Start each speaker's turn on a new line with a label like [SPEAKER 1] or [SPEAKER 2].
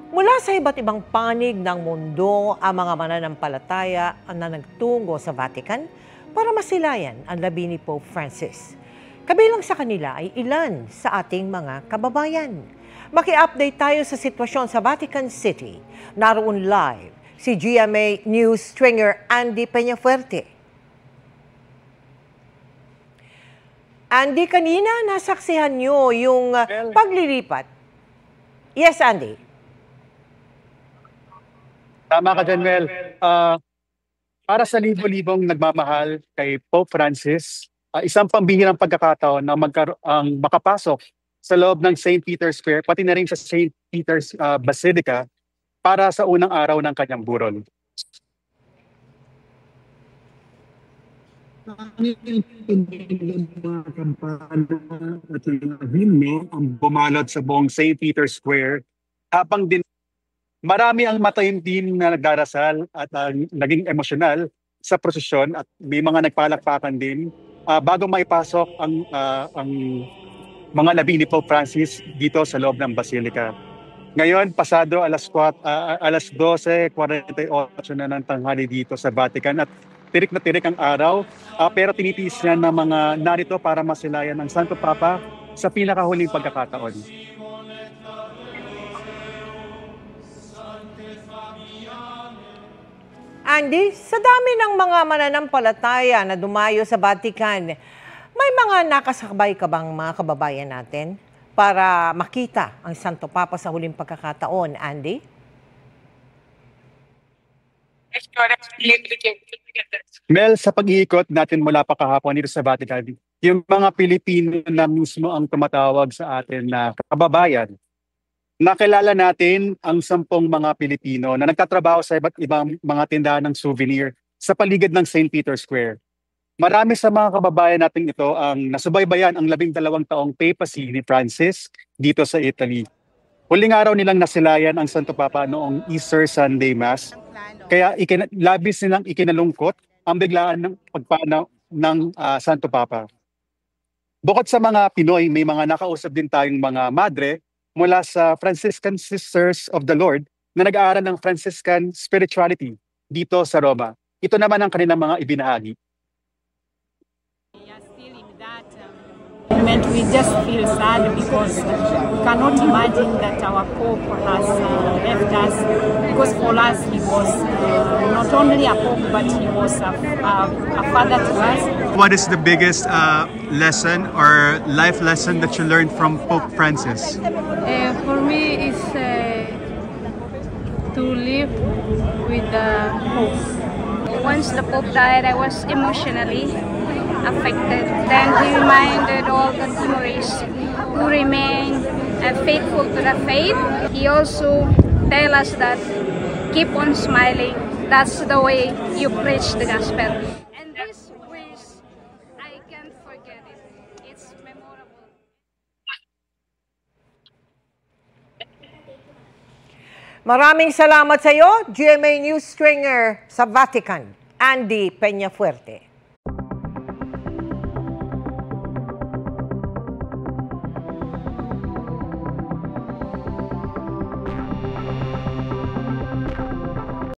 [SPEAKER 1] Mula sa iba't ibang panig ng mundo, ang mga mananampalataya na nagtungo sa Vatican para masilayan ang labi ni Pope Francis. Kabilang sa kanila ay ilan sa ating mga kababayan. Maki-update tayo sa sitwasyon sa Vatican City. Naroon live si GMA News stringer Andy Peñafuerte. Andy, kanina nasaksihan nyo yung paglilipat. Yes, Andy.
[SPEAKER 2] Tama ka dyan, Mel. Para sa libo-libong nagmamahal kay Pope Francis, isang pambihirang pagkakataon na makapasok sa loob ng St. Peter's Square, pati na rin sa St. Peter's Basilica para sa unang araw ng kanyang burol. Mga kampana at himno ang bumalot sa buong St. Peter's Square habang din marami ang mataimtim na nagdarasal at naging emosyonal sa prosesyon at may mga nagpalakpakan din bago maipasok ang mga labi ni Pope Francis dito sa loob ng Basilica. Ngayon, pasado alas 12:48 na ng tanghali dito sa Vatican at tirik na tirik ang araw, pero tinitiis niya ng mga narito para masilayan ng Santo Papa sa pinakahuling pagkakataon.
[SPEAKER 1] Andy, sa dami ng mga mananampalataya na dumayo sa Vatican, may mga nakasakbay ka bang mga kababayan natin para makita ang Santo Papa sa huling pagkakataon, Andy?
[SPEAKER 2] Mel, sa pag-iikot natin mula pa kahapon dito sa Vatican, yung mga Pilipino na mismo ang tumatawag sa atin na kababayan, nakilala natin ang 10 mga Pilipino na nagtatrabaho sa iba't ibang mga tindahan ng souvenir sa paligid ng St. Peter's Square. Marami sa mga kababayan natin ito ang nasubaybayan ang 12 taong papacy ni Francis dito sa Italy. Huling araw nilang nasilayan ang Santo Papa noong Easter Sunday Mass. Kaya labis nilang ikinalungkot ang biglaan ng pagpanaw ng Santo Papa. Bukod sa mga Pinoy, may mga nakausap din tayong mga madre mula sa Franciscan Sisters of the Lord na nag-aaral ng Franciscan Spirituality dito sa Roma. Ito naman ang kanilang mga ibinahagi.
[SPEAKER 3] We just feel sad because we cannot imagine that our Pope has left us, because for us he was not only a Pope but he was a father to us.
[SPEAKER 2] What is the biggest lesson or life lesson that you learned from Pope Francis?
[SPEAKER 4] For me is to live with the Pope.
[SPEAKER 5] Once the Pope died, I was emotionally affected. Then he reminded all the Timorese to remain faithful to the faith. He also tell us that keep on smiling. That's the way you preach the gospel. And this verse, I can't forget it. It's memorable.
[SPEAKER 1] Maraming salamat sa iyo, GMA News stringer sa Vatican, Andy Peñafuerte.